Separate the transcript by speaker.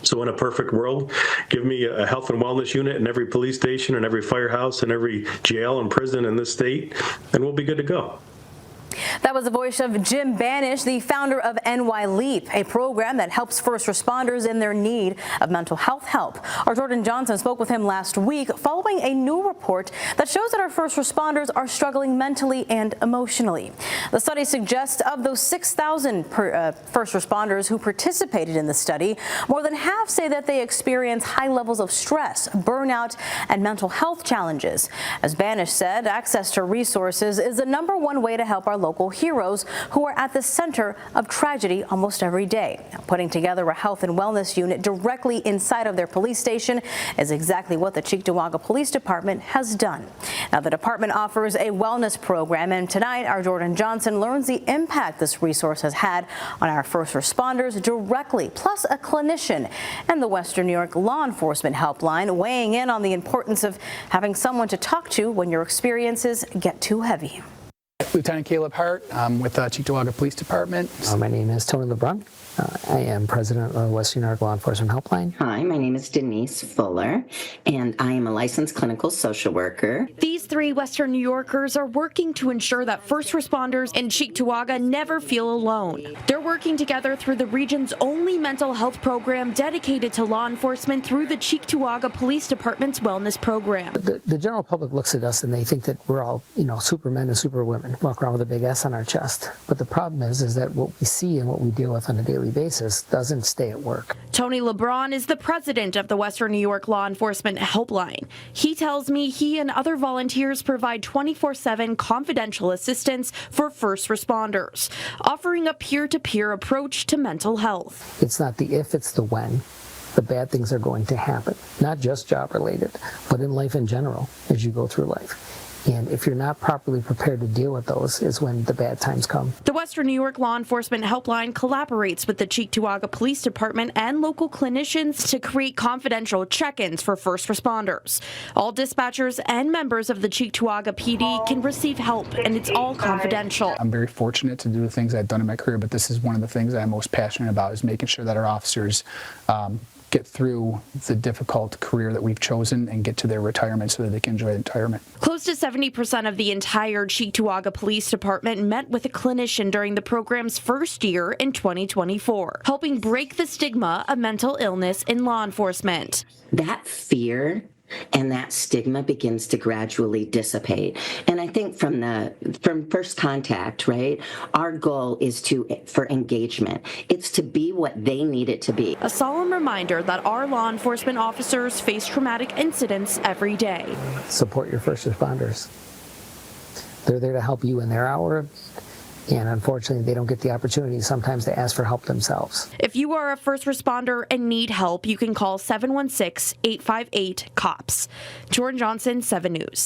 Speaker 1: So in a perfect world, give me a health and wellness unit in every police station and every firehouse and every jail and prison in this state, and we'll be good to go.
Speaker 2: That was the voice of Jim Banish, the founder of NY Leap, a program that helps first responders in their need of mental health help. Our Jordan Johnson spoke with him last week following a new report that shows that our first responders are struggling mentally and emotionally. The study suggests of those 6,000 first responders who participated in the study, more than half say that they experience high levels of stress, burnout, and mental health challenges. As Banish said, access to resources is the #1 way to help our local heroes who are at the center of tragedy almost every day. Putting together a health and wellness unit directly inside of their police station is exactly what the Cheektowaga Police Department has done. Now, the department offers a wellness program, and tonight our Jordan Johnson learns the impact this resource has had on our first responders directly, plus a clinician and the Western New York Law Enforcement Helpline weighing in on the importance of having someone to talk to when your experiences get too heavy.
Speaker 3: Lieutenant Caleb Hart, I'm with the Cheektowaga Police Department.
Speaker 4: My name is Tony LeBrun. I am president of the Western New York Law Enforcement Helpline.
Speaker 5: Hi, my name is Denise Fuller, and I am a licensed clinical social worker.
Speaker 6: These 3 Western New Yorkers are working to ensure that first responders in Cheektowaga never feel alone. They're working together through the region's only mental health program dedicated to law enforcement through the Cheektowaga Police Department's wellness program.
Speaker 4: The general public looks at us and they think that we're all, supermen and superwomen, walk around with a big S on our chest. But the problem is that what we see and what we deal with on a daily basis doesn't stay at work.
Speaker 6: Tony LeBron is the president of the Western New York Law Enforcement Helpline. He tells me he and other volunteers provide 24/7 confidential assistance for first responders, offering a peer-to-peer approach to mental health.
Speaker 4: It's not the if, it's the when. The bad things are going to happen, not just job related, but in life in general as you go through life. And if you're not properly prepared to deal with those is when the bad times come.
Speaker 6: The Western New York Law Enforcement Helpline collaborates with the Cheektowaga Police Department and local clinicians to create confidential check-ins for first responders. All dispatchers and members of the Cheektowaga PD can receive help, and it's all confidential.
Speaker 3: I'm very fortunate to do the things I've done in my career, but this is one of the things I'm most passionate about, is making sure that our officers get through the difficult career that we've chosen and get to their retirement so that they can enjoy retirement.
Speaker 6: Close to 70% of the entire Cheektowaga Police Department met with a clinician during the program's first year in 2024, helping break the stigma of mental illness in law enforcement.
Speaker 5: That fear and that stigma begins to gradually dissipate. And I think from first contact, right, our goal is for engagement. It's to be what they need it to be.
Speaker 6: A solemn reminder that our law enforcement officers face traumatic incidents every day.
Speaker 4: Support your first responders. They're there to help you in their hour. And unfortunately, they don't get the opportunity sometimes to ask for help themselves.
Speaker 6: If you are a first responder and need help, you can call 716-858-COPS. Jordan Johnson, 7 News.